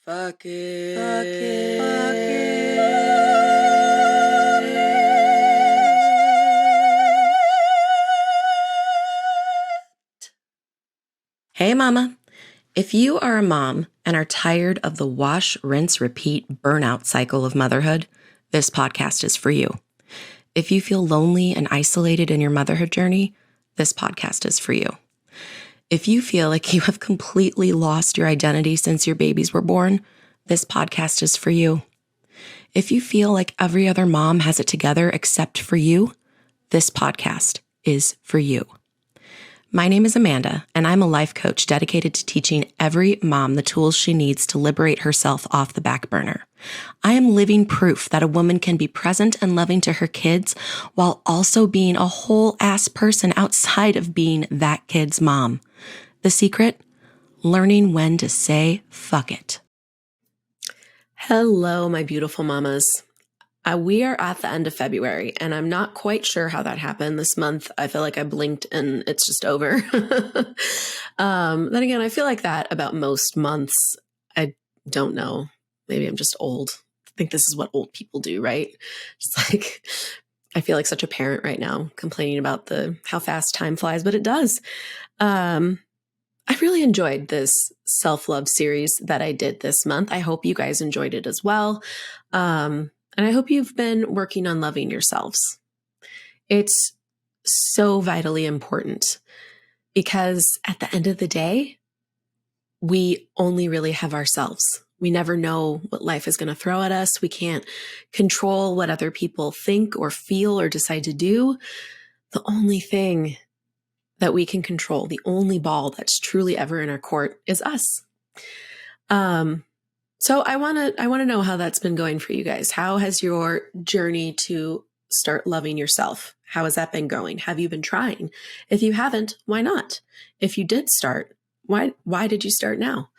Fuck it. Hey, mama. If you are a mom and are tired of the wash, rinse, repeat burnout cycle of motherhood, this podcast is for you. If you feel lonely and isolated in your motherhood journey, this podcast is for you. If you feel like you have completely lost your identity since your babies were born, this podcast is for you. If you feel like every other mom has it together except for you, this podcast is for you. My name is Amanda, and I'm a life coach dedicated to teaching every mom the tools she needs to liberate herself off the back burner. I am living proof that a woman can be present and loving to her kids while also being a whole-ass person outside of being that kid's mom. The secret? Learning when to say fuck it. Hello, my beautiful mamas. We are at the end of February, and I'm not quite sure how that happened this month. I feel like I blinked and it's just over. Then again, I feel like that about most months. I don't know. Maybe I'm just old. I think this is what old people do, right? Just like, I feel like such a parent right now complaining about how fast time flies, but it does. I really enjoyed this self-love series that I did this month. I hope you guys enjoyed it as well. And I hope you've been working on loving yourselves. It's so vitally important because at the end of the day, we only really have ourselves. We never know what life is going to throw at us. We can't control what other people think or feel or decide to do. The only thing that we can control, the only ball that's truly ever in our court is us. So I want to know how that's been going for you guys. How has your journey to start loving yourself? How has that been going? Have you been trying? If you haven't, why not? If you did start, why did you start now?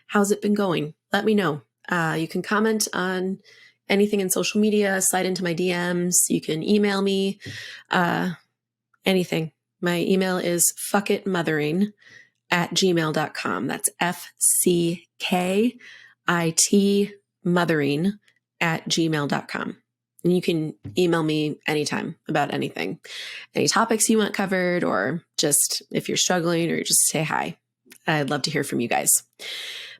How's it been going? Let me know. You can comment on anything in social media, slide into my DMs. You can email me, anything. My email is fuckitmothering@gmail.com. That's FCKIT mothering@gmail.com. And you can email me anytime about anything, any topics you want covered, or just if you're struggling or just say hi. I'd love to hear from you guys.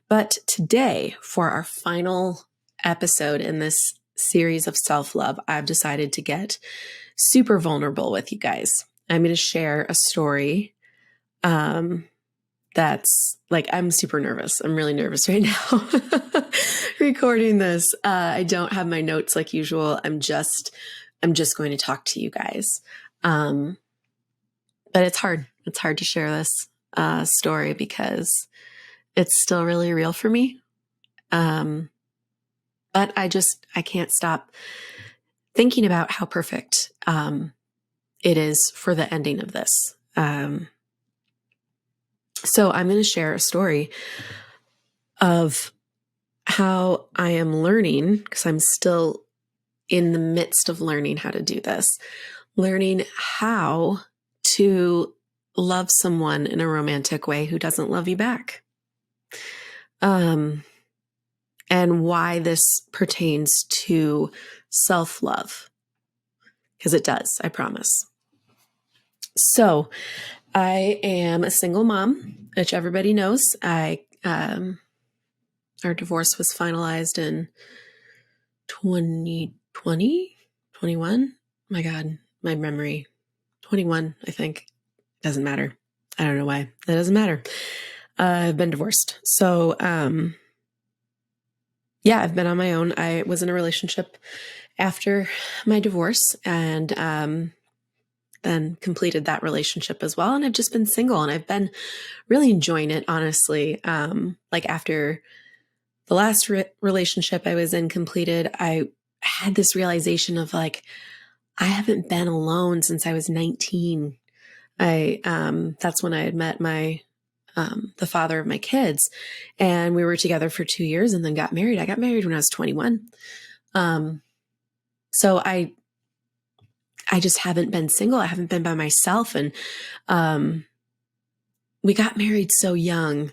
But today, for our final episode in this series of self-love, I've decided to get super vulnerable with you guys. I'm going to share a story that's like, I'm super nervous. I'm really nervous right now recording this. I don't have my notes like usual. I'm just going to talk to you guys. But it's hard. It's hard to share this story because it's still really real for me. But I can't stop thinking about how perfect it is for the ending of this. So I'm going to share a story of how I am learning, because I'm still in the midst of learning how to do this, learning how to love someone in a romantic way who doesn't love you back. And why this pertains to self-love, because it does, I promise. So I am a single mom, which everybody knows. Our divorce was finalized in 2020, 21. My God, my memory, 21, I think. Doesn't matter. I don't know why. That doesn't matter. I've been divorced. So, yeah, I've been on my own. I was in a relationship after my divorce and, then completed that relationship as well. And I've just been single and I've been really enjoying it, honestly. Like after the last relationship I was in completed, I had this realization of like, I haven't been alone since I was 19. That's when I had met the father of my kids, and we were together for 2 years and then got married. I got married when I was 21. So I just haven't been single. I haven't been by myself. And we got married so young.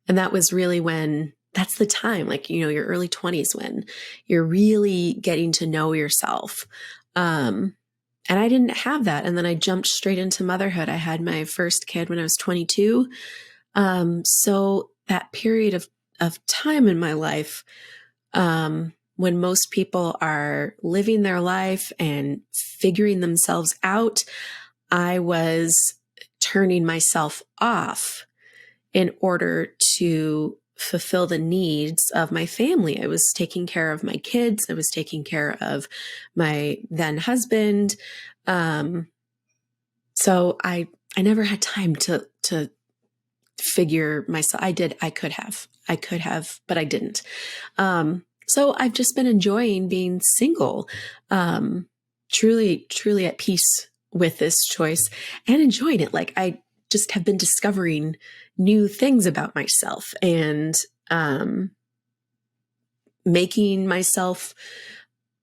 And that was really when that's the time, like, your early 20s when you're really getting to know yourself. And I didn't have that. And then I jumped straight into motherhood. I had my first kid when I was 22. So that period of time in my life, when most people are living their life and figuring themselves out, I was turning myself off in order to fulfill the needs of my family. I was taking care of my kids. I was taking care of my then husband. So I never had time to figure myself. I could have, but I didn't. So I've just been enjoying being single, truly at peace with this choice and enjoying it. Like, I just have been discovering new things about myself and making myself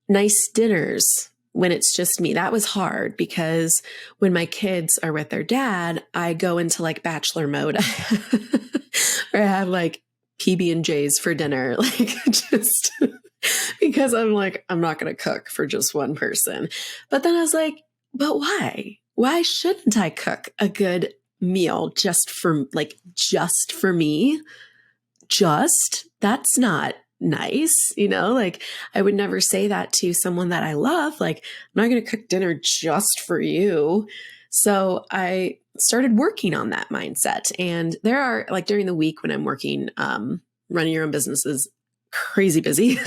nice dinners when it's just me. That was hard because when my kids are with their dad, I go into like bachelor mode or I have like PB&Js for dinner, like just because I'm like, I'm not going to cook for just one person. But then I was like, but why? Why shouldn't I cook a good meal just for me? That's not nice, like I would never say that to someone that I love. Like, I'm not going to cook dinner just for you. So I started working on that mindset. And there are, like, during the week when I'm working, running your own business is crazy busy.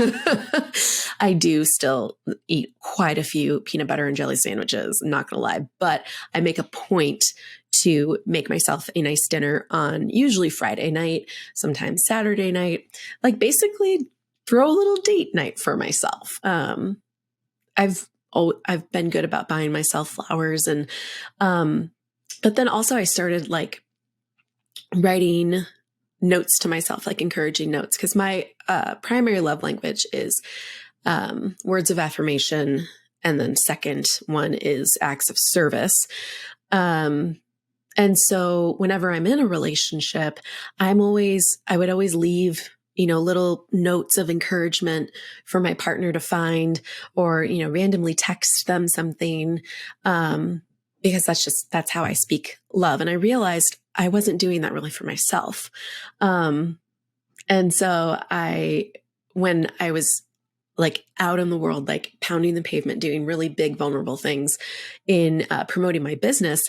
I do still eat quite a few peanut butter and jelly sandwiches, I'm not going to lie, but I make a point to make myself a nice dinner on usually Friday night, sometimes Saturday night, like basically throw a little date night for myself. I've been good about buying myself flowers and, but then also I started like writing notes to myself, like encouraging notes. Cause my, primary love language is, words of affirmation. And then second one is acts of service. And so whenever I'm in a relationship, I would always leave, little notes of encouragement for my partner to find, or, randomly text them something, because that's how I speak love. And I realized I wasn't doing that really for myself. And so when I was like out in the world, like pounding the pavement, doing really big, vulnerable things in promoting my business,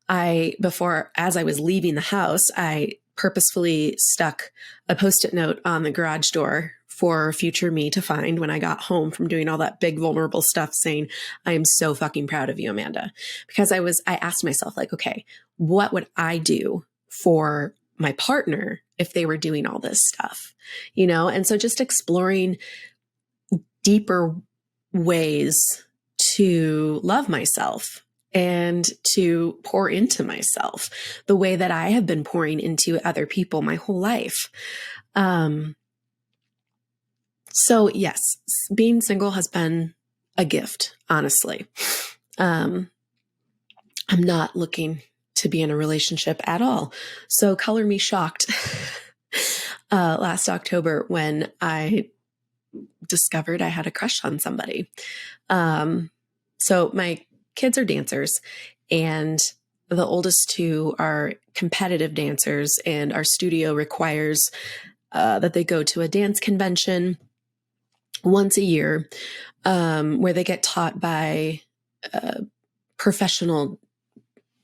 as I was leaving the house, I purposefully stuck a Post-it note on the garage door for future me to find when I got home from doing all that big, vulnerable stuff, saying, I am so fucking proud of you, Amanda. Because I asked myself, like, okay, what would I do for my partner if they were doing all this stuff, And so just exploring deeper ways to love myself and to pour into myself the way that I have been pouring into other people my whole life. So yes, being single has been a gift, honestly. I'm not looking to be in a relationship at all. So color me shocked last October when I discovered I had a crush on somebody. So my kids are dancers, and the oldest two are competitive dancers, and our studio requires that they go to a dance convention once a year, where they get taught by professional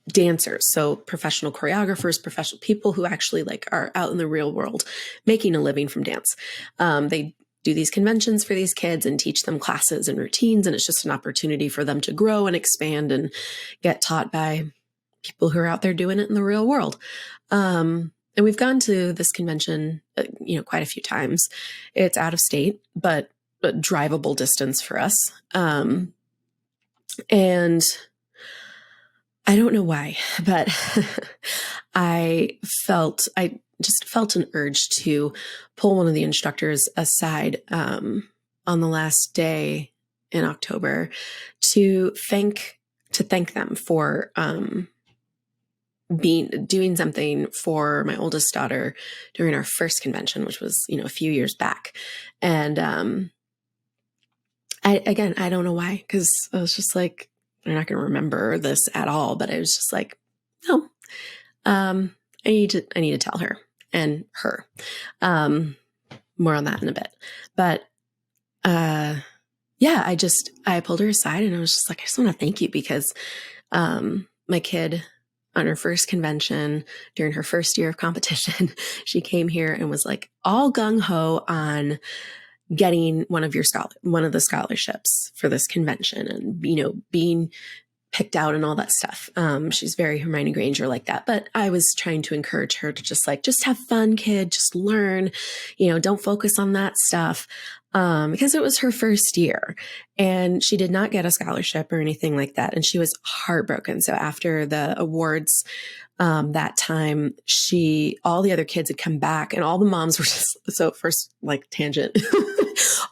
dancers. So professional choreographers, professional people who actually like are out in the real world making a living from dance. They do these conventions for these kids and teach them classes and routines. And it's just an opportunity for them to grow and expand and get taught by people who are out there doing it in the real world. And we've gone to this convention, quite a few times. It's out of state, but drivable distance for us. And I don't know why, but I just felt an urge to pull one of the instructors aside on the last day in October to thank them for doing something for my oldest daughter during our first convention, which was, a few years back. And I don't know why, because I was just like, I'm not going to remember this at all. But I was just like, no, I need to tell her and her. More on that in a bit. But yeah, I pulled her aside and I was just like, I just want to thank you because my kid on her first convention during her first year of competition, she came here and was like all gung ho on getting one of the scholarships for this convention and, being picked out and all that stuff. She's very Hermione Granger like that, but I was trying to encourage her to just have fun, kid, just learn, don't focus on that stuff. Because it was her first year and she did not get a scholarship or anything like that. And she was heartbroken. So after the awards, that time all the other kids had come back and all the moms were so first, like, tangent,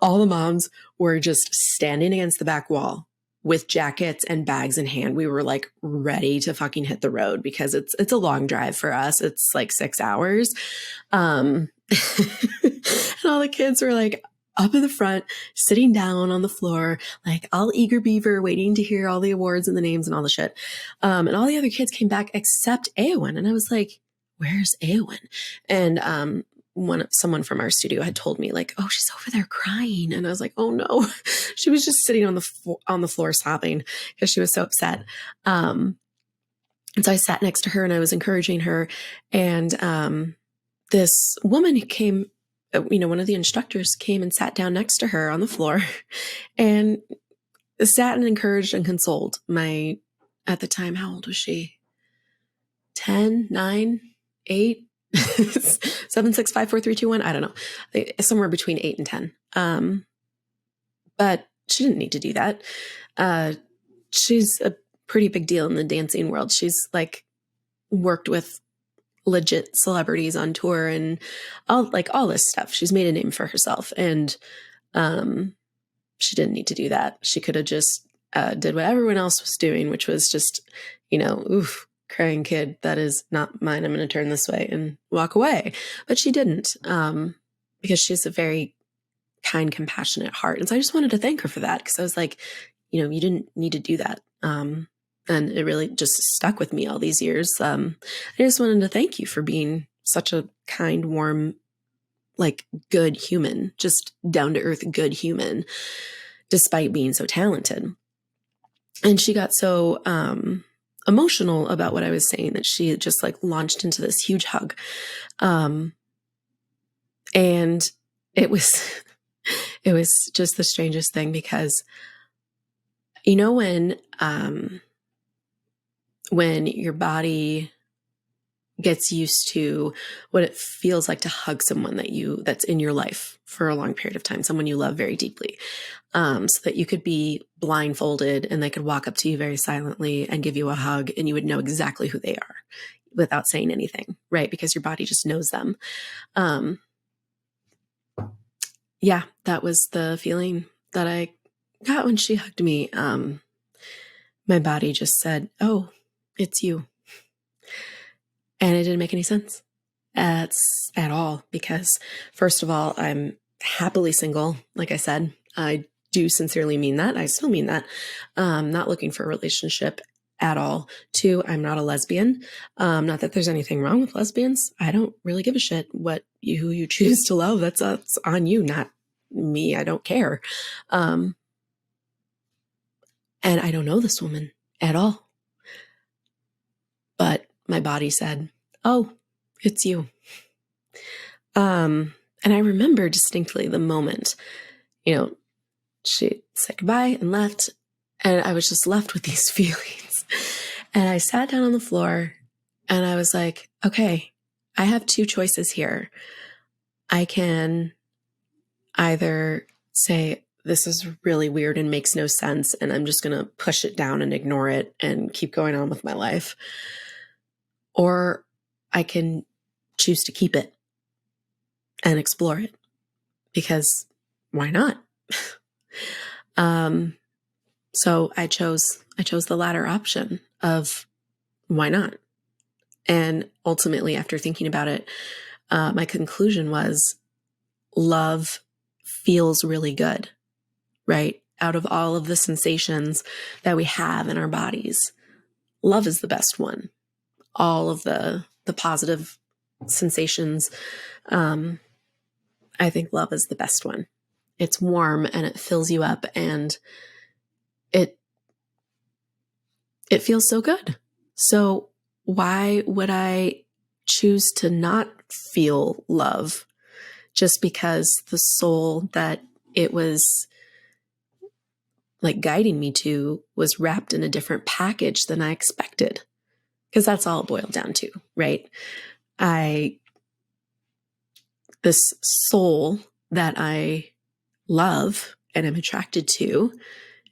all the moms were just standing against the back wall with jackets and bags in hand. We were like ready to fucking hit the road because it's a long drive for us. It's like 6 hours. And all the kids were like up in the front, sitting down on the floor, like all eager beaver, waiting to hear all the awards and the names and all the shit. And all the other kids came back except Eowyn. And I was like, where's Eowyn? And someone from our studio had told me, like, oh, she's over there crying. And I was like, oh no. She was just sitting on the floor sobbing because she was so upset. And so I sat next to her and I was encouraging her. And this woman who came, one of the instructors came and sat down next to her on the floor and sat and encouraged and consoled at the time, how old was she? 10, 9, 8, 7, 6, 5, 4, 3, 2, 1. I don't know. Somewhere between 8 and 10. But she didn't need to do that. She's a pretty big deal in the dancing world. She's like worked with legit celebrities on tour and all this stuff. She's made a name for herself. And she didn't need to do that. She could have just did what everyone else was doing, which was just, oof, crying kid, that is not mine. I'm going to turn this way and walk away. But she didn't, because she has a very kind, compassionate heart. And so I just wanted to thank her for that because I was like, you didn't need to do that. And it really just stuck with me all these years. I just wanted to thank you for being such a kind, warm, like good human, just down to earth, good human, despite being so talented. And she got so emotional about what I was saying that she just like launched into this huge hug. And it was, it was just the strangest thing because, when your body gets used to what it feels like to hug someone that's in your life for a long period of time, someone you love very deeply, so that you could be blindfolded and they could walk up to you very silently and give you a hug and you would know exactly who they are without saying anything, right? Because your body just knows them. Yeah, that was the feeling that I got when she hugged me. My body just said, oh, it's you. And it didn't make any sense at all because, first of all, I'm happily single. Like I said, I do sincerely mean that. I still mean that. Not looking for a relationship at all. 2, I'm not a lesbian. Not that there's anything wrong with lesbians. I don't really give a shit who you choose to love. That's on you, not me. I don't care. And I don't know this woman at all. But my body said, oh, it's you. And I remember distinctly the moment, she said goodbye and left. And I was just left with these feelings. And I sat down on the floor and I was like, okay, I have 2 choices here. I can either say, this is really weird and makes no sense, and I'm just going to push it down and ignore it and keep going on with my life. Or I can choose to keep it and explore it because why not? So I chose the latter option of why not? And ultimately, after thinking about it, my conclusion was love feels really good, right? Out of all of the sensations that we have in our bodies, love is the best one. All of the positive sensations, I think love is the best one. It's warm and it fills you up, and it feels so good. So why would I choose to not feel love just because the soul that it was like guiding me to was wrapped in a different package than I expected? Because that's all it boiled down to, right? This soul that I love and am attracted to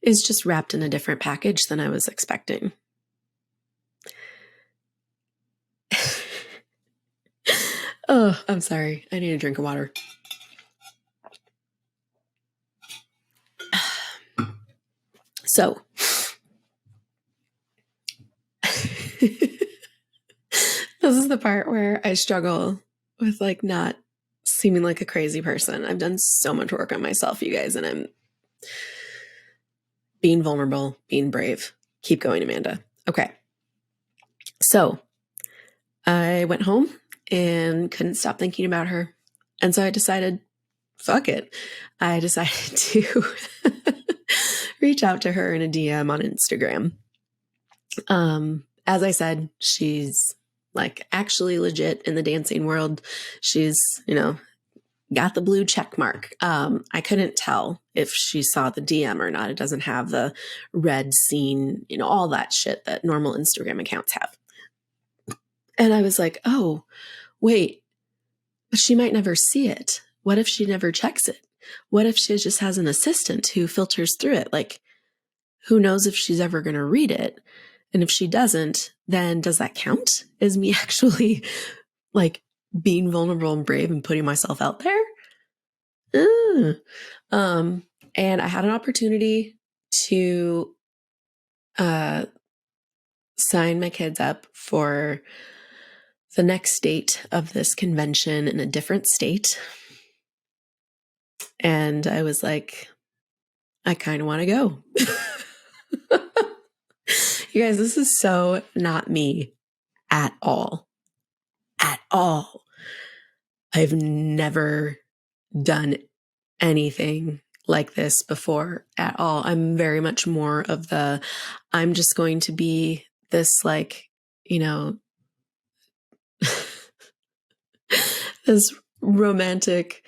is just wrapped in a different package than I was expecting. Oh, I'm sorry. I need a drink of water. So, this is the part where I struggle with like not seeming like a crazy person. I've done so much work on myself, you guys, and I'm being vulnerable, being brave. Keep going, Amanda. Okay. So I went home and couldn't stop thinking about her. And so I decided, fuck it. I decided to reach out to her in a DM on Instagram. As I said, she's like actually legit in the dancing world. She's, got the blue check mark. I couldn't tell if she saw the DM or not. It doesn't have the red scene, all that shit that normal Instagram accounts have. And I was like, oh, wait, but she might never see it. What if she never checks it? What if she just has an assistant who filters through it? Like, who knows if she's ever going to read it? And if she doesn't, then does that count as me actually like being vulnerable and brave and putting myself out there? And I had an opportunity to sign my kids up for the next date of this convention in a different state. And I was like, I kind of want to go. You guys, this is so not me at all. At all. I've never done anything like this before at all. I'm very much more of I'm just going to be this like, this romantic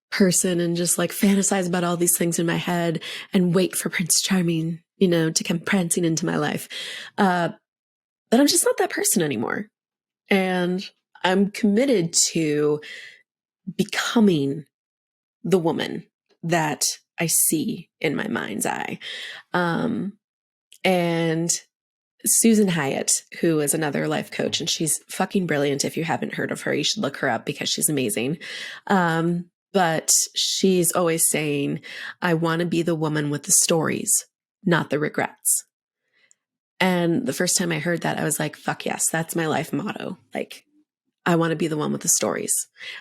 person and just like fantasize about all these things in my head and wait for Prince Charming, to come prancing into my life. But I'm just not that person anymore. And I'm committed to becoming the woman that I see in my mind's eye. And Susan Hyatt, who is another life coach, and she's fucking brilliant. If you haven't heard of her, you should look her up because she's amazing. But she's always saying, I want to be the woman with the stories, not the regrets. And the first time I heard that, I was like, fuck yes, that's my life motto. Like, I want to be the one with the stories.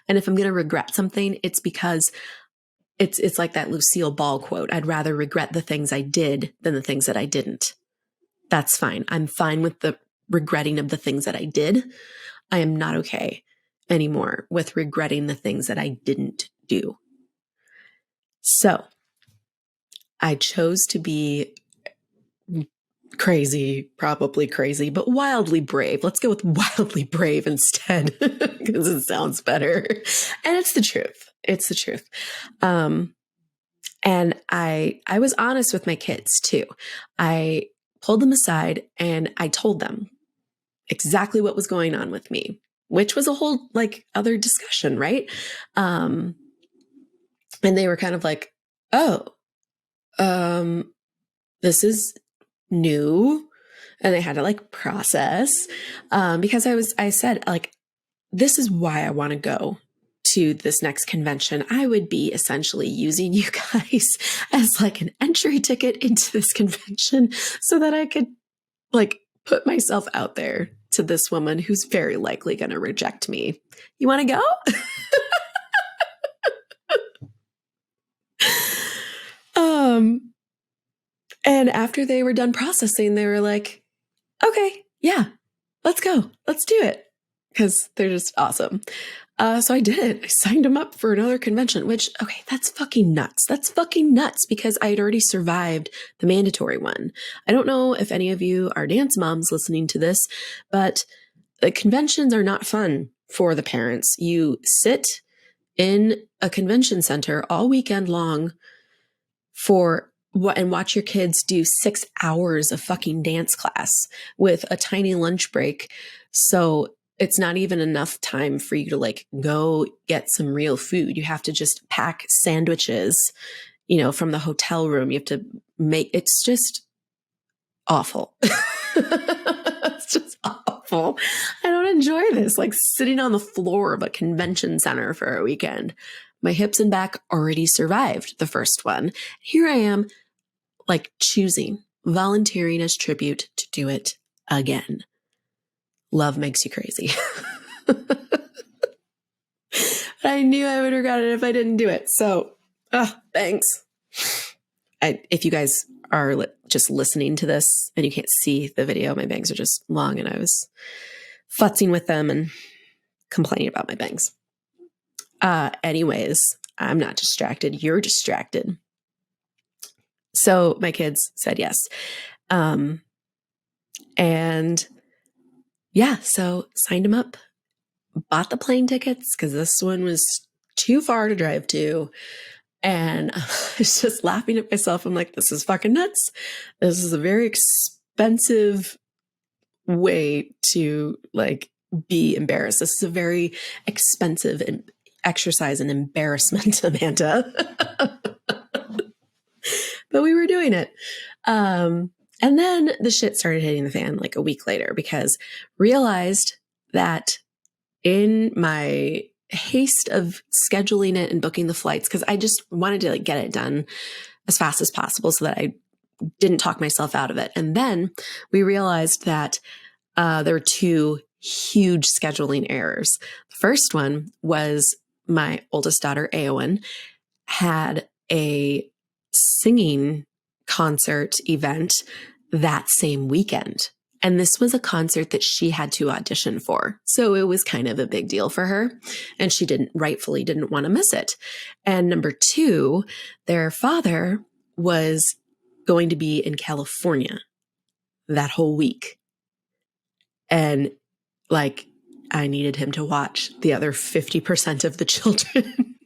And if I'm going to regret something, it's because it's like that Lucille Ball quote. I'd rather regret the things I did than the things that I didn't. That's fine. I'm fine with the regretting of the things that I did. I am not okay anymore with regretting the things that I didn't do. So I chose to be crazy, probably crazy, but wildly brave. Let's go with wildly brave instead because it sounds better. And it's the truth. It's the truth. And I was honest with my kids too. I pulled them aside and I told them exactly what was going on with me, which was a whole like other discussion, right? And they were kind of like, oh, this is new. And they had to like process, because I said like, this is why I want to go to this next convention. I would be essentially using you guys as like an entry ticket into this convention so that I could like put myself out there to this woman who's very likely going to reject me. You want to go? And after they were done processing, they were like, okay, yeah, let's go. Let's do it. Because they're just awesome. So I did it. I signed them up for another convention, which, okay, that's fucking nuts. That's fucking nuts because I had already survived the mandatory one. I don't know if any of you are dance moms listening to this, but the conventions are not fun for the parents. You sit in a convention center all weekend long and watch your kids do 6 hours of fucking dance class with a tiny lunch break. So it's not even enough time for you to like go get some real food. You have to just pack sandwiches, from the hotel room. You have to it's just awful. It's just awful. I don't enjoy this, like sitting on the floor of a convention center for a weekend. My hips and back already survived the first one. Here I am, like volunteering as tribute to do it again. Love makes you crazy. I knew I would regret it if I didn't do it. So, thanks. If you guys are just listening to this and you can't see the video, my bangs are just long and I was futzing with them and complaining about my bangs. Anyways, I'm not distracted. You're distracted. So my kids said yes. And yeah, so signed them up, bought the plane tickets because this one was too far to drive to. And I was just laughing at myself. I'm like, this is fucking nuts. This is a very expensive way to like be embarrassed. This is a very expensive exercise in embarrassment, Amanda. But we were doing it. And then the shit started hitting the fan like a week later because realized that in my haste of scheduling it and booking the flights, because I just wanted to like get it done as fast as possible so that I didn't talk myself out of it. And then we realized that there were 2 huge scheduling errors. The first one was my oldest daughter, Eowyn, had a singing concert event that same weekend. And this was a concert that she had to audition for. So it was kind of a big deal for her. And she rightfully didn't want to miss it. And number 2, their father was going to be in California that whole week. And like, I needed him to watch the other 50% of the children.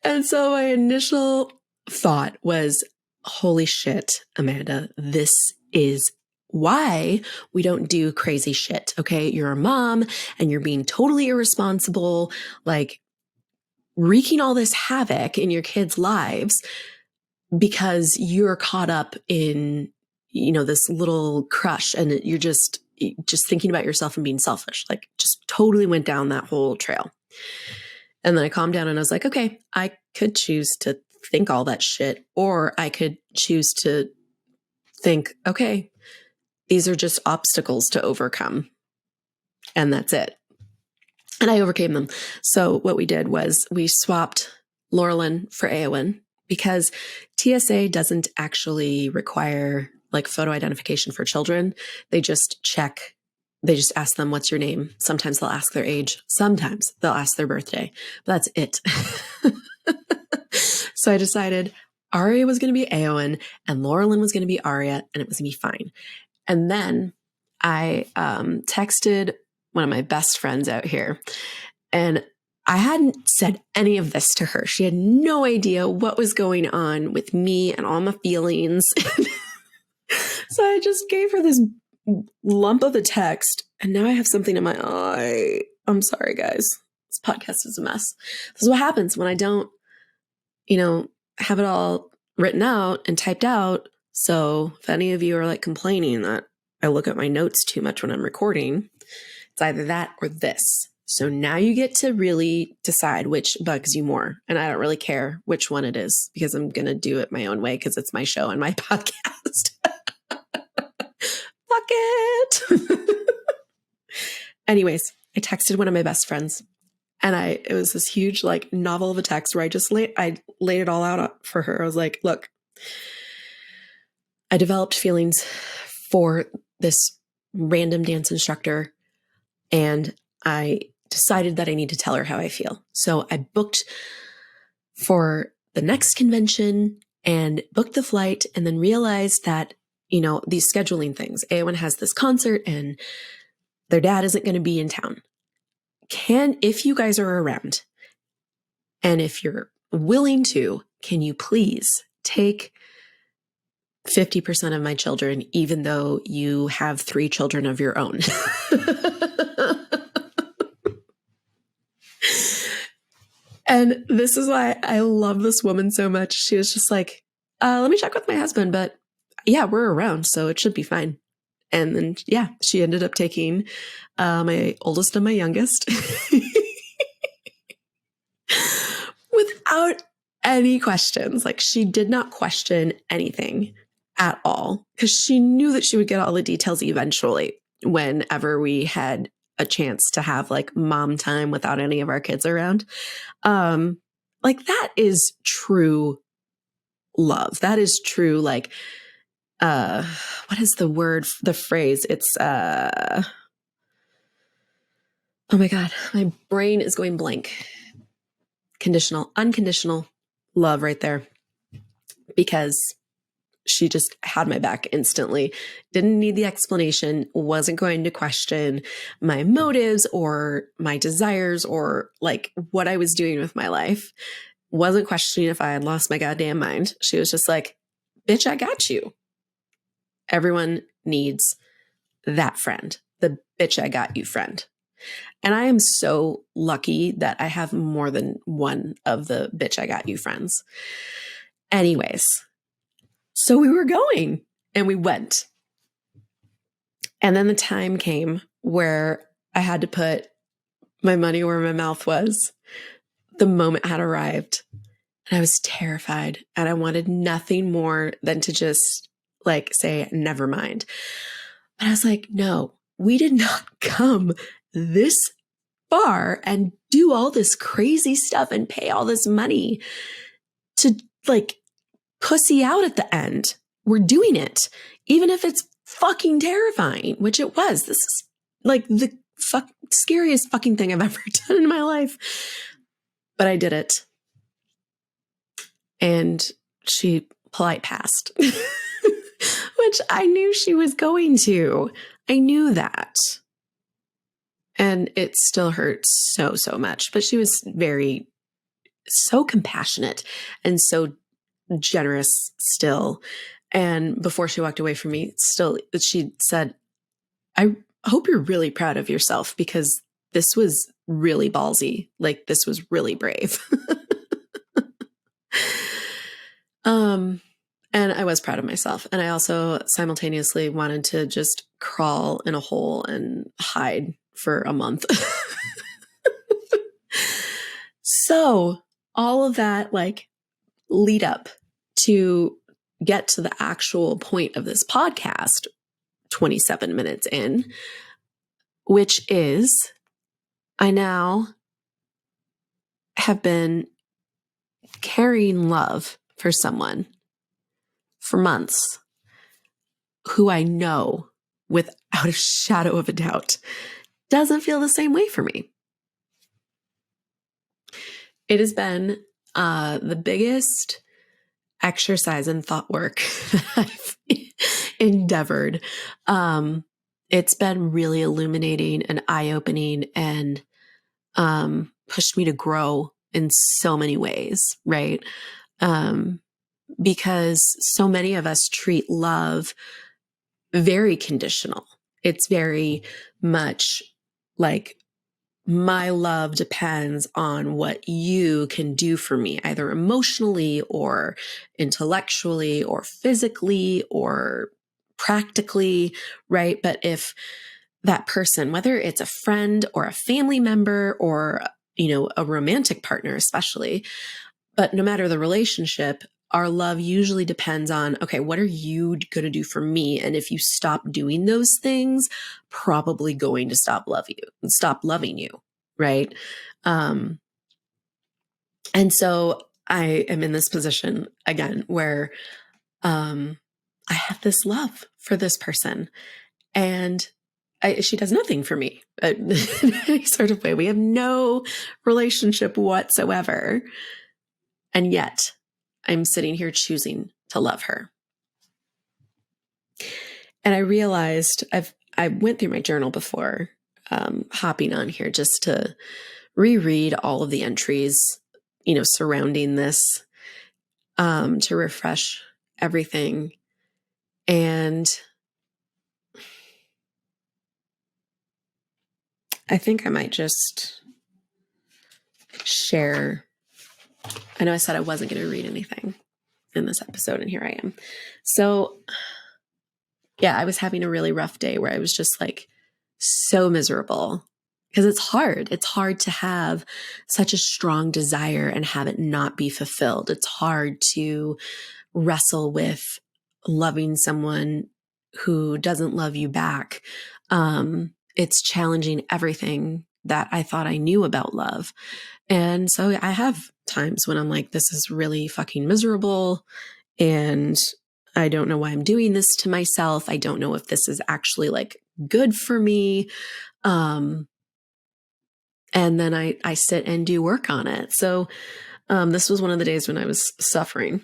And so my initial thought was, holy shit, Amanda, this is why we don't do crazy shit. Okay. You're a mom and you're being totally irresponsible, like wreaking all this havoc in your kids' lives because you're caught up in, this little crush and you're just thinking about yourself and being selfish, like just totally went down that whole trail. And then I calmed down and I was like, okay, I could choose to think all that shit, or I could choose to think, okay, these are just obstacles to overcome. And that's it. And I overcame them. So what we did was we swapped Laurelyn for Eowyn because TSA doesn't actually require like photo identification for children. They just ask them, what's your name? Sometimes they'll ask their age. Sometimes they'll ask their birthday. But that's it. So I decided Arya was going to be Eowyn and Laurelyn was going to be Arya, and it was going to be fine. And then I texted one of my best friends out here, and I hadn't said any of this to her. She had no idea what was going on with me and all my feelings. So I just gave her this lump of a text, and now I have something in my eye. I'm sorry, guys. This podcast is a mess. This is what happens when I don't, have it all written out and typed out. So if any of you are like complaining that I look at my notes too much when I'm recording, it's either that or this. So now you get to really decide which bugs you more. And I don't really care which one it is because I'm going to do it my own way because it's my show and my podcast. fuck it. Anyways, I texted one of my best friends, and it was this huge like novel of a text where I laid it all out for her. I was like, look, I developed feelings for this random dance instructor, and I decided that I need to tell her how I feel. So I booked for the next convention and booked the flight, and then realized that, these scheduling things, A1 has this concert and their dad isn't going to be in town. If you guys are around, and if you're willing to, can you please take 50% of my children, even though you have 3 children of your own? And this is why I love this woman so much. She was just like, let me check with my husband, but yeah, we're around, so it should be fine. And then, yeah, she ended up taking my oldest and my youngest without any questions. Like, she did not question anything at all, because she knew that she would get all the details eventually whenever we had a chance to have like mom time without any of our kids around. Like, that is true love. That is true, like, what is the phrase? It's, oh my God, my brain is going blank. Unconditional love right there. Because she just had my back instantly, didn't need the explanation, wasn't going to question my motives or my desires or like what I was doing with my life, wasn't questioning if I had lost my goddamn mind. She was just like, bitch, I got you. Everyone needs that friend, the bitch, I got you friend. And I am so lucky that I have more than one of the bitch, I got you friends. Anyways, so we were going and we went. And then the time came where I had to put my money where my mouth was. The moment had arrived and I was terrified, and I wanted nothing more than to just like say, never mind. But I was like, no, we did not come this far and do all this crazy stuff and pay all this money to like pussy out at the end. We're doing it, even if it's fucking terrifying, which it was. This is like the scariest fucking thing I've ever done in my life. But I did it. And she polite passed, which I knew she was going to. I knew that. And it still hurts so, so much. But she was so compassionate and so generous still. And before she walked away from me, she said, I hope you're really proud of yourself, because this was really ballsy. Like, this was really brave. And I was proud of myself. And I also simultaneously wanted to just crawl in a hole and hide for a month. So all of that like lead up to get to the actual point of this podcast, 27 minutes in, which is I now have been carrying love for someone for months who I know without a shadow of a doubt doesn't feel the same way for me. It has been the biggest exercise and thought work that I've endeavored. It's been really illuminating and eye-opening and pushed me to grow in so many ways, right? Because so many of us treat love very conditional. It's very much like, my love depends on what you can do for me, either emotionally or intellectually or physically or practically, right? But if that person, whether it's a friend or a family member or, a romantic partner especially, but no matter the relationship, our love usually depends on, okay, what are you going to do for me? And if you stop doing those things, probably going to stop loving you. Right. Um, and so I am in this position again where, I have this love for this person, and she does nothing for me in any sort of way. We have no relationship whatsoever. And yet I'm sitting here choosing to love her. And I realized I went through my journal before hopping on here just to reread all of the entries, surrounding this, to refresh everything. And I think I might just share. I know I said I wasn't going to read anything in this episode, and here I am. So, yeah, I was having a really rough day where I was just like so miserable because it's hard. It's hard to have such a strong desire and have it not be fulfilled. It's hard to wrestle with loving someone who doesn't love you back. It's challenging everything that I thought I knew about love. And so I have times when I'm like, this is really fucking miserable, and I don't know why I'm doing this to myself. I don't know if this is actually like good for me. And then I sit and do work on it. So this was one of the days when I was suffering.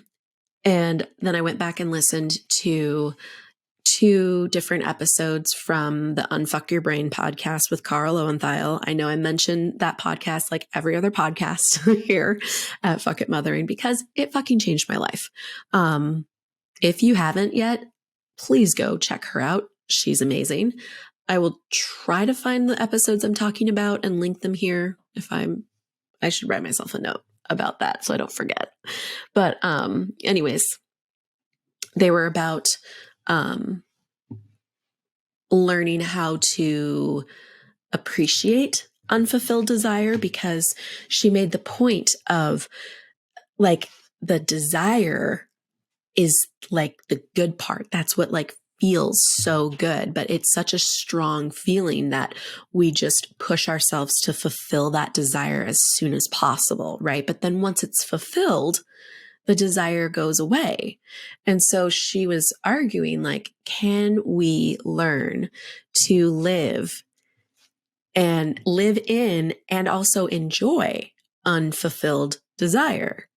And then I went back and listened to 2 different episodes from the Unfuck Your Brain podcast with Carl Lowenthal. I know I mentioned that podcast like every other podcast here at Fuck It Mothering because it fucking changed my life. If you haven't yet, please go check her out. She's amazing. I will try to find the episodes I'm talking about and link them here. I should write myself a note about that so I don't forget. But anyways, they were about learning how to appreciate unfulfilled desire, because she made the point of like the desire is like the good part. That's what like feels so good, but it's such a strong feeling that we just push ourselves to fulfill that desire as soon as possible, right? But then once it's fulfilled, the desire goes away. And so she was arguing like, can we learn to live in and also enjoy unfulfilled desire?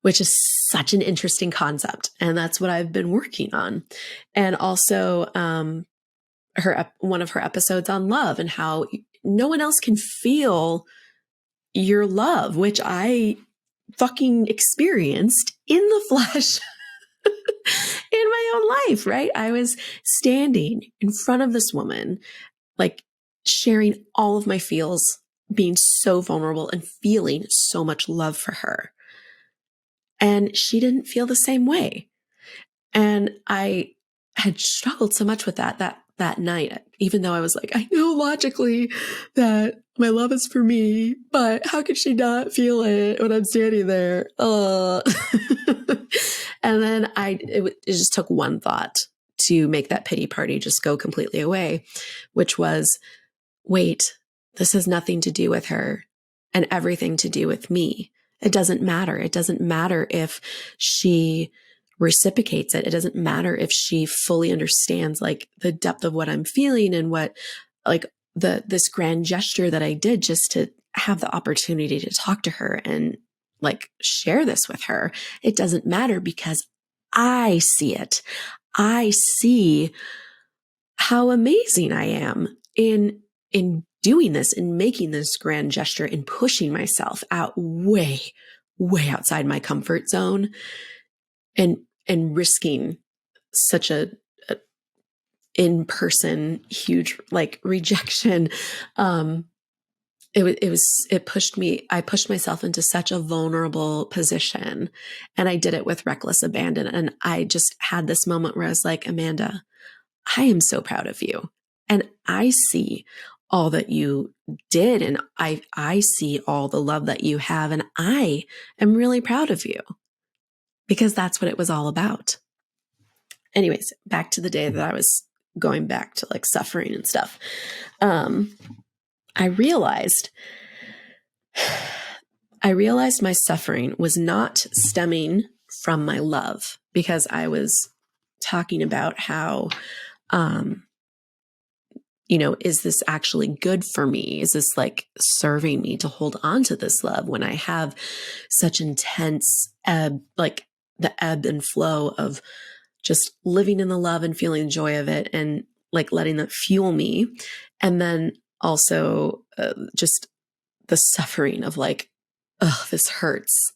Which is such an interesting concept. And that's what I've been working on. And also one of her episodes on love and how no one else can feel your love, which I fucking experienced in the flesh in my own life, right? I was standing in front of this woman, like sharing all of my feels, being so vulnerable and feeling so much love for her. And she didn't feel the same way. And I had struggled so much with that night, even though I was like, I know logically that my love is for me, but how could she not feel it when I'm standing there? And then it just took one thought to make that pity party just go completely away, which was, wait, this has nothing to do with her and everything to do with me. It doesn't matter. It doesn't matter if she reciprocates it. It doesn't matter if she fully understands like the depth of what I'm feeling and what like this grand gesture that I did just to have the opportunity to talk to her and like share this with her. It doesn't matter because I see it. I see how amazing I am in doing this and making this grand gesture and pushing myself out way, way outside my comfort zone and risking such a in-person huge like rejection. It pushed me. I pushed myself into such a vulnerable position, and I did it with reckless abandon. And I just had this moment where I was like, Amanda, I am so proud of you. And I see all that you did. And I see all the love that you have. And I am really proud of you. because that's what it was all about. Anyways, back to the day that I was going back to like suffering and stuff. I realized my suffering was not stemming from my love, because I was talking about how, is this actually good for me? Is this like serving me to hold on to this love when I have such intense like the ebb and flow of just living in the love and feeling the joy of it and like letting that fuel me. And then also just the suffering of like, oh, this hurts.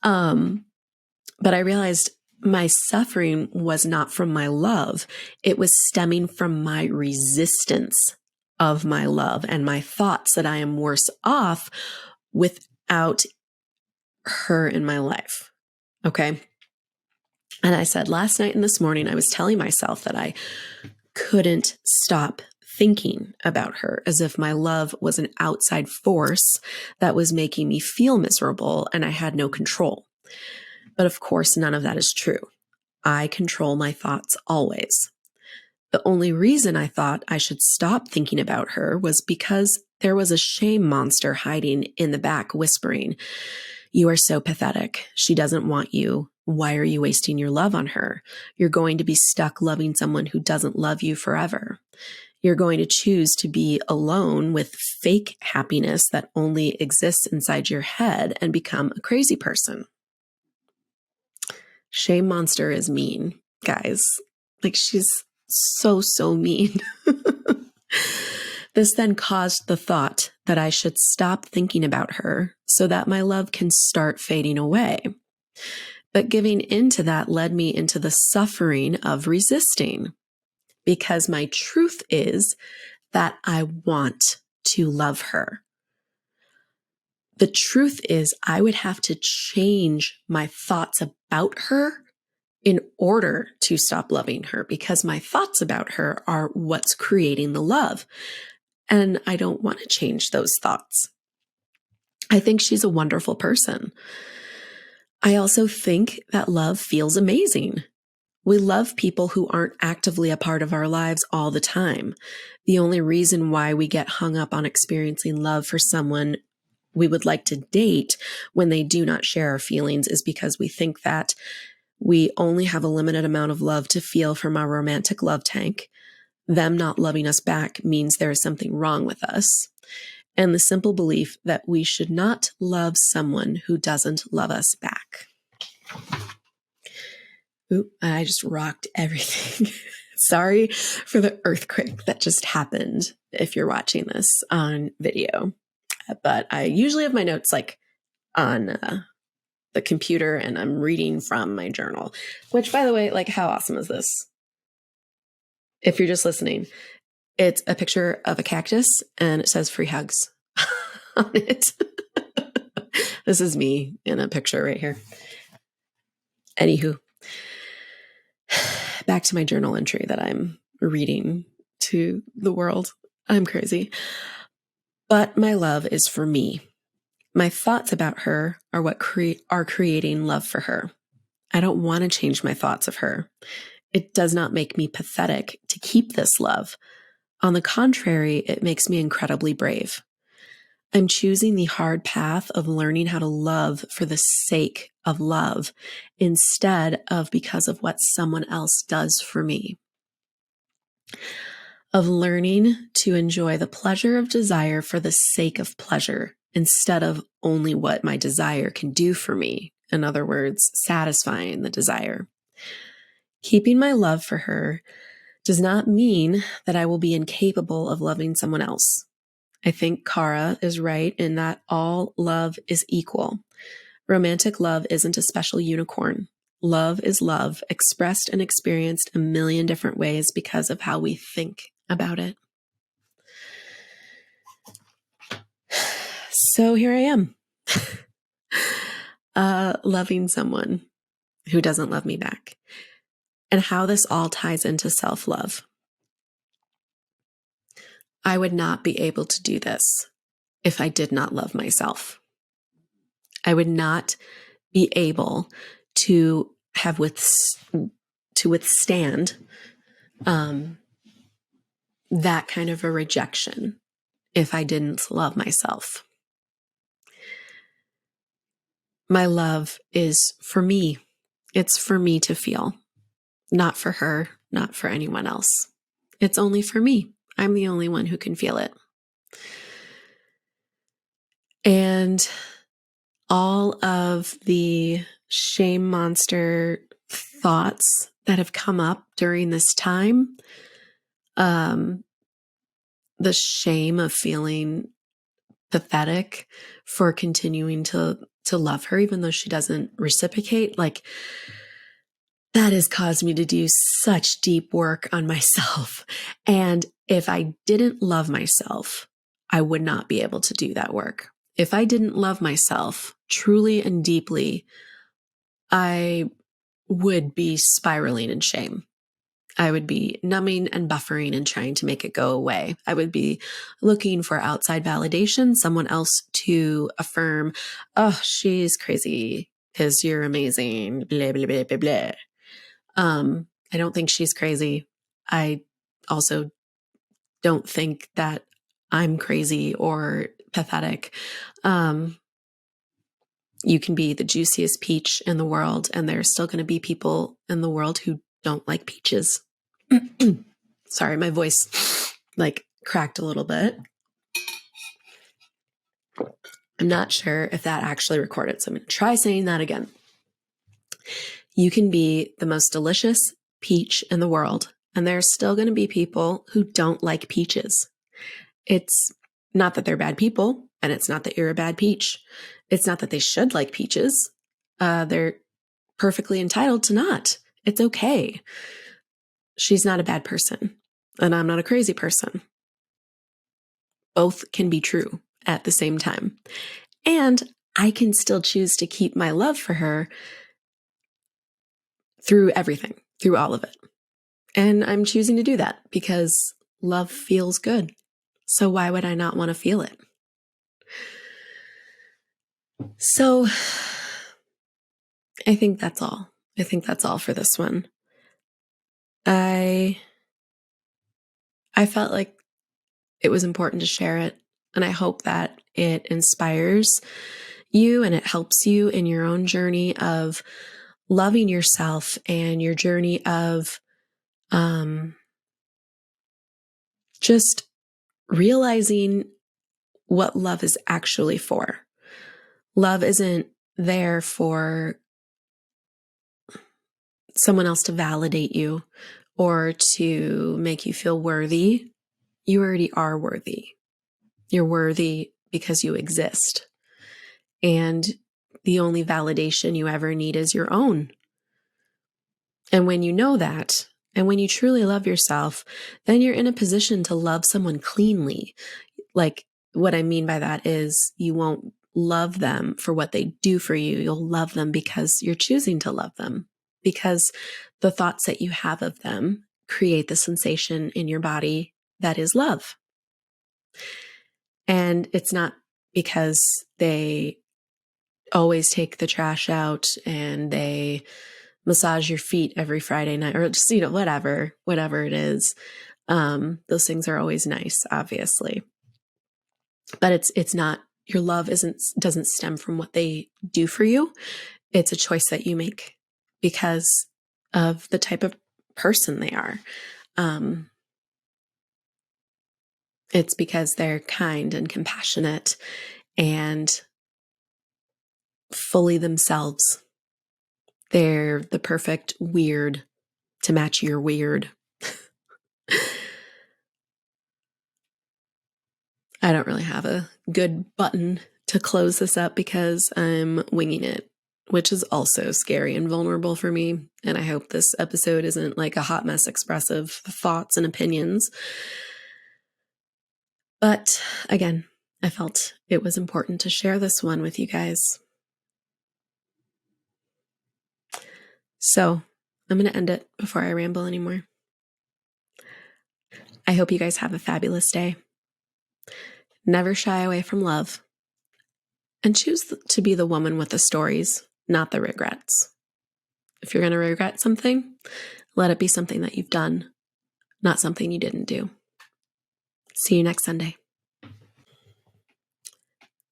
But I realized my suffering was not from my love. It was stemming from my resistance of my love and my thoughts that I am worse off without her in my life. Okay. And I said last night and this morning, I was telling myself that I couldn't stop thinking about her, as if my love was an outside force that was making me feel miserable and I had no control. But of course, none of that is true. I control my thoughts always. The only reason I thought I should stop thinking about her was because there was a shame monster hiding in the back whispering, "You are so pathetic. She doesn't want you. Why are you wasting your love on her? You're going to be stuck loving someone who doesn't love you forever. You're going to choose to be alone with fake happiness that only exists inside your head and become a crazy person." Shame monster is mean, guys. Like, she's so mean. This then caused the thought that I should stop thinking about her so that my love can start fading away. But giving into that led me into the suffering of resisting, because my truth is that I want to love her. The truth is I would have to change my thoughts about her in order to stop loving her, because my thoughts about her are what's creating the love. And I don't want to change those thoughts. I think she's a wonderful person. I also think that love feels amazing. We love people who aren't actively a part of our lives all the time. The only reason why we get hung up on experiencing love for someone we would like to date when they do not share our feelings is because we think that we only have a limited amount of love to feel from our romantic love tank. Them not loving us back means there is something wrong with us. And the simple belief that we should not love someone who doesn't love us back. Ooh, I just rocked everything. Sorry for the earthquake that just happened if you're watching this on video. But I usually have my notes like on the computer and I'm reading from my journal, which, by the way, like, how awesome is this? If you're just listening, it's a picture of a cactus and it says free hugs on it. This is me in a picture right here. Anywho, back to my journal entry that I'm reading to the world. I'm crazy. But my love is for me. My thoughts about her are what are creating love for her. I don't want to change my thoughts of her. It does not make me pathetic to keep this love. On the contrary, it makes me incredibly brave. I'm choosing the hard path of learning how to love for the sake of love instead of because of what someone else does for me. Of learning to enjoy the pleasure of desire for the sake of pleasure instead of only what my desire can do for me. In other words, satisfying the desire. Keeping my love for her does not mean that I will be incapable of loving someone else. I think Kara is right in that all love is equal. Romantic love isn't a special unicorn. Love is love, expressed and experienced a million different ways because of how we think about it. So here I am, loving someone who doesn't love me back, and how this all ties into self-love. I would not be able to do this if I did not love myself. I would not be able to have to withstand that kind of a rejection if I didn't love myself. My love is for me. It's for me to feel, not for her, not for anyone else. It's only for me. I'm the only one who can feel it. And all of the shame monster thoughts that have come up during this time, the shame of feeling pathetic for continuing to love her, even though she doesn't reciprocate, like that has caused me to do such deep work on myself. And if I didn't love myself, I would not be able to do that work. If I didn't love myself truly and deeply, I would be spiraling in shame. I would be numbing and buffering and trying to make it go away. I would be looking for outside validation, someone else to affirm, oh, she's crazy because you're amazing, blah, blah, blah, blah, blah. I don't think she's crazy. I also don't think that I'm crazy or pathetic. You can be the juiciest peach in the world, and there's still going to be people in the world who don't like peaches. Sorry, my voice like cracked a little bit. I'm not sure if that actually recorded, so I'm going to try saying that again. You can be the most delicious peach in the world, and there's still going to be people who don't like peaches. It's not that they're bad people, and it's not that you're a bad peach. It's not that they should like peaches. They're perfectly entitled to not. It's okay. She's not a bad person, and I'm not a crazy person. Both can be true at the same time. And I can still choose to keep my love for her through everything, through all of it. And I'm choosing to do that because love feels good. So why would I not want to feel it? So I think that's all. I think that's all for this one. I felt like it was important to share it, and I hope that it inspires you and it helps you in your own journey of loving yourself and your journey of just realizing what love is actually for. Love isn't there for someone else to validate you or to make you feel worthy. You already are worthy. You're worthy because you exist. And the only validation you ever need is your own. And when you know that, and when you truly love yourself, then you're in a position to love someone cleanly. Like, what I mean by that is you won't love them for what they do for you. You'll love them because you're choosing to love them, because the thoughts that you have of them create the sensation in your body that is love. And it's not because they always take the trash out and they massage your feet every Friday night, or just, whatever it is. Those things are always nice, obviously. But it's not, your love doesn't stem from what they do for you. It's a choice that you make because of the type of person they are. It's because they're kind and compassionate and fully themselves. They're the perfect weird to match your weird. I don't really have a good button to close this up because I'm winging it, which is also scary and vulnerable for me. And I hope this episode isn't like a hot mess expressive thoughts and opinions. But again, I felt it was important to share this one with you guys. So I'm going to end it before I ramble anymore. I hope you guys have a fabulous day. Never shy away from love. And choose to be the woman with the stories, not the regrets. If you're going to regret something, let it be something that you've done, not something you didn't do. See you next Sunday.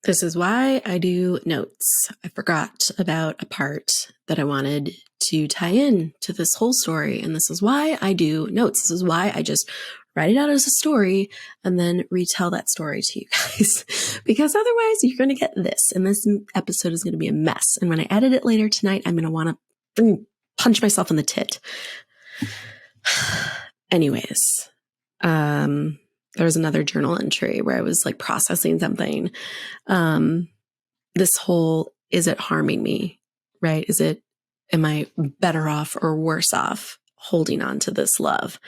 This is why I do notes. I forgot about a part that I wanted to tie in to this whole story. And this is why I do notes. This is why I just write it out as a story and then retell that story to you guys. Because otherwise you're going to get this. And this episode is going to be a mess. And when I edit it later tonight, I'm going to want to punch myself in the tit. Anyways, there was another journal entry where I was like processing something. This whole, is it harming me, right? Am I better off or worse off holding on to this love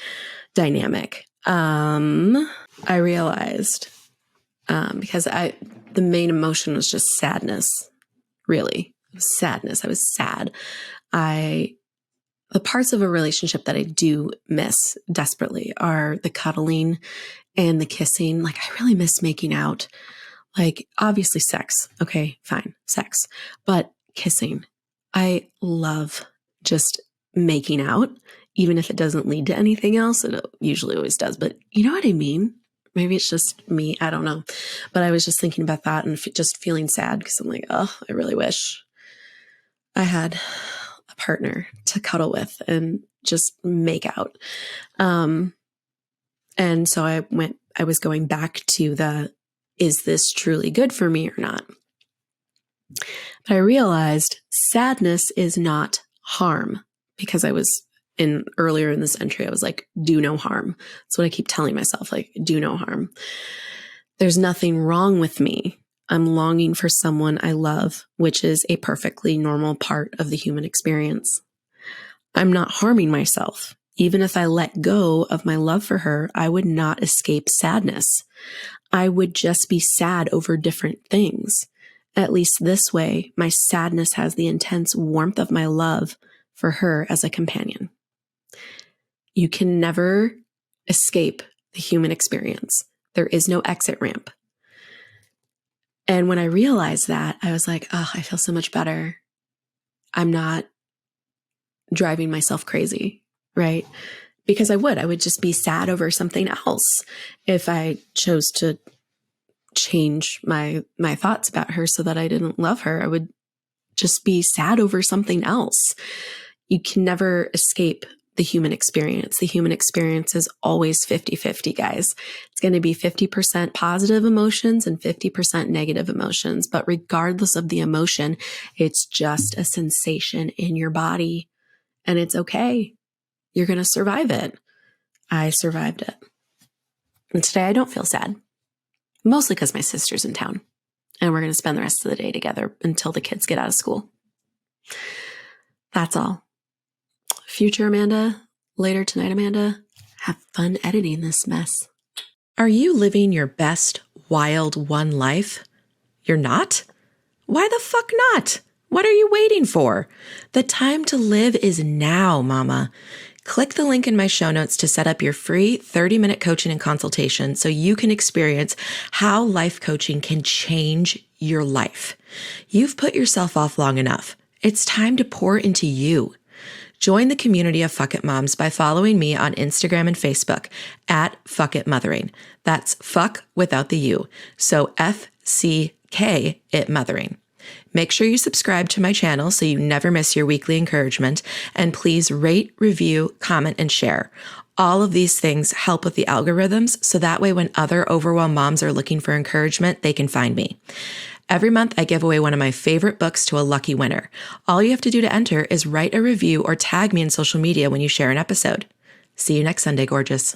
dynamic? I realized, because the main emotion was just sadness, really. It was sadness. I was sad. The parts of a relationship that I do miss desperately are the cuddling and the kissing. Like, I really miss making out. Like, obviously sex. Okay, fine, sex. But kissing. I love just making out, even if it doesn't lead to anything else. It usually always does. But you know what I mean? Maybe it's just me. I don't know. But I was just thinking about that and just feeling sad because I'm like, oh, I really wish I had a partner to cuddle with and just make out. And so I was going back to is this truly good for me or not? But I realized sadness is not harm, because I was earlier in this entry, I was like, do no harm. That's what I keep telling myself, like, do no harm. There's nothing wrong with me. I'm longing for someone I love, which is a perfectly normal part of the human experience. I'm not harming myself. Even if I let go of my love for her, I would not escape sadness. I would just be sad over different things. At least this way, my sadness has the intense warmth of my love for her as a companion. You can never escape the human experience. There is no exit ramp. And when I realized that, I was like, oh, I feel so much better. I'm not driving myself crazy, right? Because I would just be sad over something else. If I chose to change my thoughts about her so that I didn't love her, I would just be sad over something else. You can never escape the human experience. The human experience is always 50-50, guys. It's going to be 50% positive emotions and 50% negative emotions. But regardless of the emotion, it's just a sensation in your body. And it's okay. You're going to survive it. I survived it. And today I don't feel sad. Mostly because my sister's in town. And we're going to spend the rest of the day together until the kids get out of school. That's all. Future Amanda, later tonight Amanda, have fun editing this mess. Are you living your best wild one life? You're not? Why the fuck not? What are you waiting for? The time to live is now, mama. Click the link in my show notes to set up your free 30-minute coaching and consultation so you can experience how life coaching can change your life. You've put yourself off long enough. It's time to pour into you. Join the community of Fuck It Moms by following me on Instagram and Facebook at Fuck It Mothering. That's fuck without the U. So FCK It Mothering. Make sure you subscribe to my channel so you never miss your weekly encouragement. And please rate, review, comment, and share. All of these things help with the algorithms, so that way when other overwhelmed moms are looking for encouragement, they can find me. Every month, I give away one of my favorite books to a lucky winner. All you have to do to enter is write a review or tag me in social media when you share an episode. See you next Sunday, gorgeous.